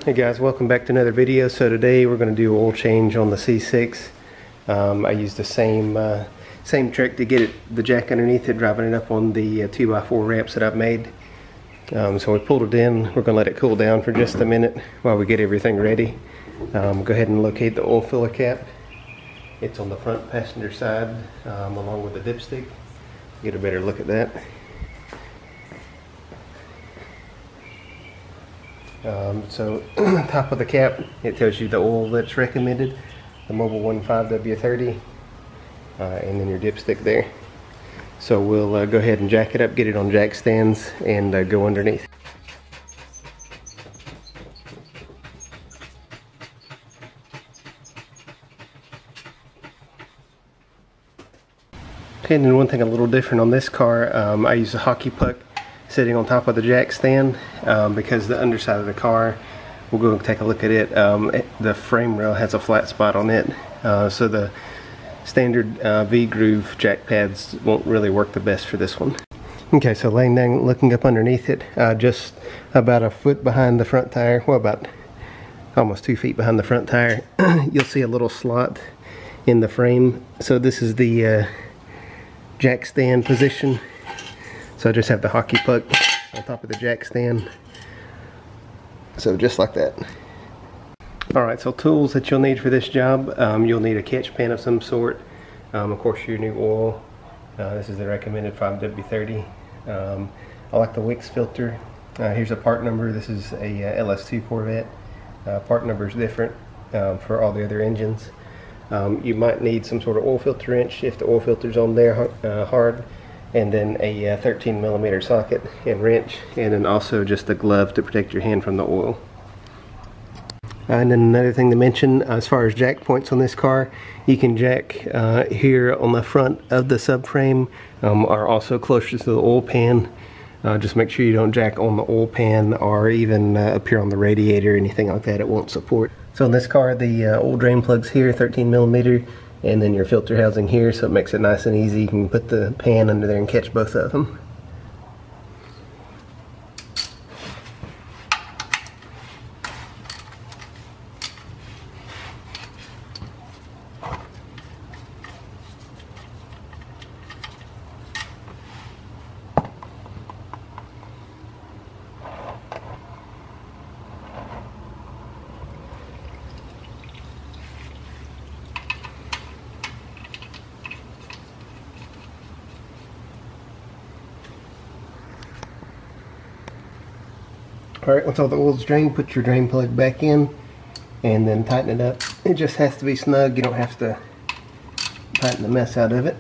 Hey guys, welcome back to another video. So today we're going to do oil change on the C6. I used the same trick to get the jack underneath it, driving it up on the 2x4 ramps that I've made. So we pulled it in. We're going to let it cool down for just a minute while we get everything ready. Go ahead and locate the oil filler cap. It's on the front passenger side along with the dipstick. Get a better look at that. So top of the cap, it tells you the oil that's recommended, the Mobil 15W30, and then your dipstick there. So we'll go ahead and jack it up, get it on jack stands, and go underneath. Okay, and then one thing a little different on this car, I use a hockey puck sitting on top of the jack stand because the underside of the car, we'll go and take a look at it, the frame rail has a flat spot on it, so the standard V-groove jack pads won't really work the best for this one. Okay, so laying down, looking up underneath it, just about a foot behind the front tire, well, about almost 2 feet behind the front tire, you'll see a little slot in the frame. So this is the jack stand position. So I just have the hockey puck on top of the jack stand. So just like that. Alright, so tools that you'll need for this job. You'll need a catch pan of some sort. Of course, your new oil. This is the recommended 5W30. I like the Wix filter. Here's a part number. This is a LS2 Corvette. Part number is different for all the other engines. You might need some sort of oil filter wrench if the oil filter's on there hard. And then a 13mm socket and wrench, and then also just a glove to protect your hand from the oil. And then another thing to mention, as far as jack points on this car, you can jack here on the front of the subframe, or also closer to the oil pan. Just make sure you don't jack on the oil pan or even up here on the radiator or anything like that. It won't support. So in this car, the oil drain plug's here, 13mm. And then your filter housing here, so it makes it nice and easy. You can put the pan under there and catch both of them. Alright, once all the oil's drained, put your drain plug back in and then tighten it up. It just has to be snug. You don't have to tighten the mess out of it.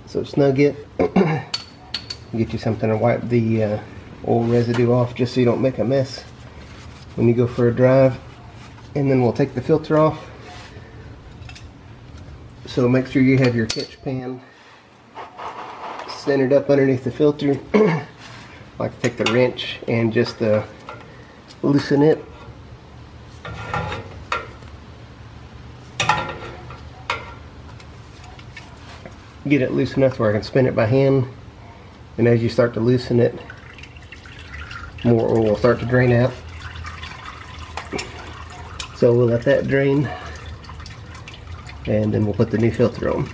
So snug it. Get you something to wipe the oil residue off just so you don't make a mess when you go for a drive. And then we'll take the filter off. So make sure you have your catch pan centered up underneath the filter. I like to take the wrench and just loosen it. Get it loose enough where I can spin it by hand, and as you start to loosen it, more oil will start to drain out. So we'll let that drain, and then we'll put the new filter on.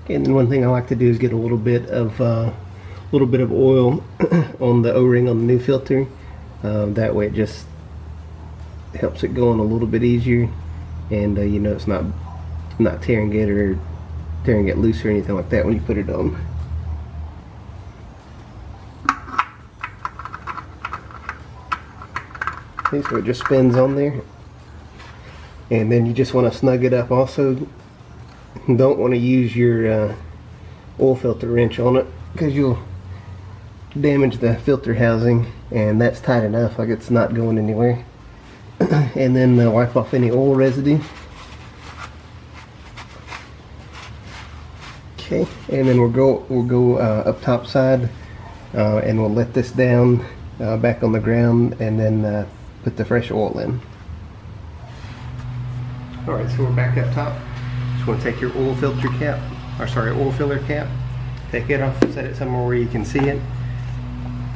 And then one thing I like to do is get a little bit of oil on the O-ring on the new filter. That way it just helps it go on a little bit easier, and you know it's not tearing it loose or anything like that when you put it on. Okay, so it just spins on there, and then you just want to snug it up. Also, don't want to use your oil filter wrench on it because you'll damage the filter housing, and that's tight enough, like it's not going anywhere. And then wipe off any oil residue. Okay, and then we'll go up top side, and we'll let this down back on the ground, and then put the fresh oil in. Alright, so we're back up top. Just want to take your oil filter cap, or sorry, oil filler cap, take it off, set it somewhere where you can see it,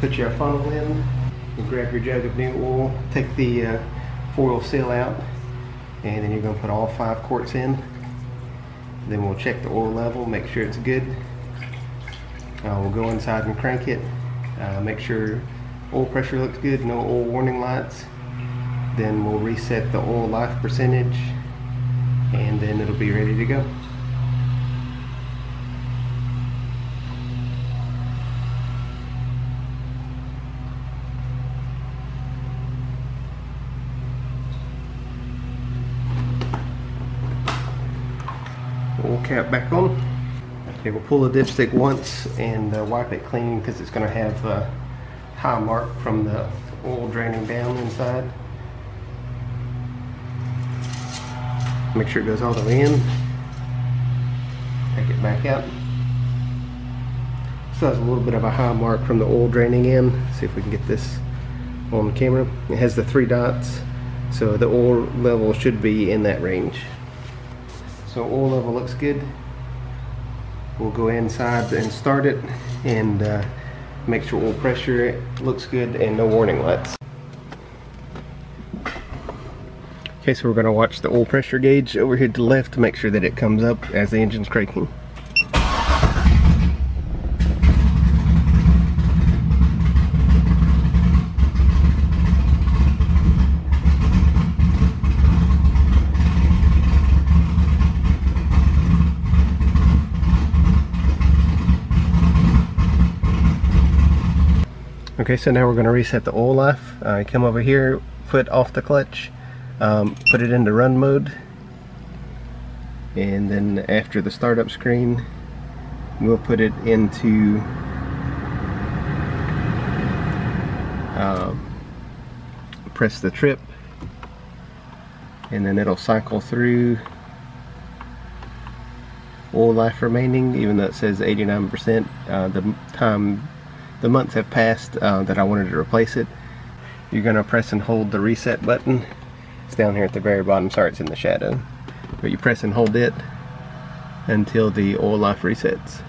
put your funnel in, and grab your jug of new oil, take the foil seal out, and then you're going to put all 5 quarts in. Then we'll check the oil level, make sure it's good. We'll go inside and crank it, make sure oil pressure looks good, no oil warning lights. Then we'll reset the oil life percentage, and then it'll be ready to go. Oil cap back on. Okay, we'll pull the dipstick once and wipe it clean because it's going to have a high mark from the oil draining down inside. Make sure it goes all the way in. Take it back out. So has a little bit of a high mark from the oil draining in. See if we can get this on camera. It has the 3 dots, so the oil level should be in that range. So oil level looks good. We'll go inside and start it, and make sure oil pressure looks good and no warning lights. Okay, so we're going to watch the oil pressure gauge over here to the left to make sure that it comes up as the engine's cranking. Okay, so now we're going to reset the oil life. Come over here, foot off the clutch, put it into run mode, and then after the startup screen we'll put it into press the trip, and then it'll cycle through oil life remaining, even though it says 89%. The months have passed that I wanted to replace it. You're going to press and hold the reset button. It's down here at the very bottom. Sorry, it's in the shadow. But you press and hold it until the oil life resets.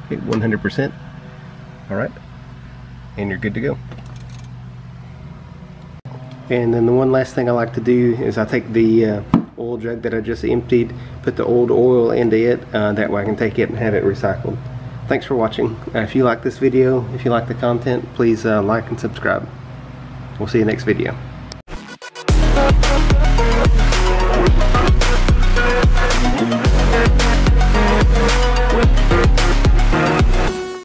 Okay, 100%. Alright. And you're good to go. And then the one last thing I like to do is I take the oil jug that I just emptied, put the old oil into it, that way I can take it and have it recycled. Thanks for watching. If you like this video, if you like the content, please like and subscribe. We'll see you next video.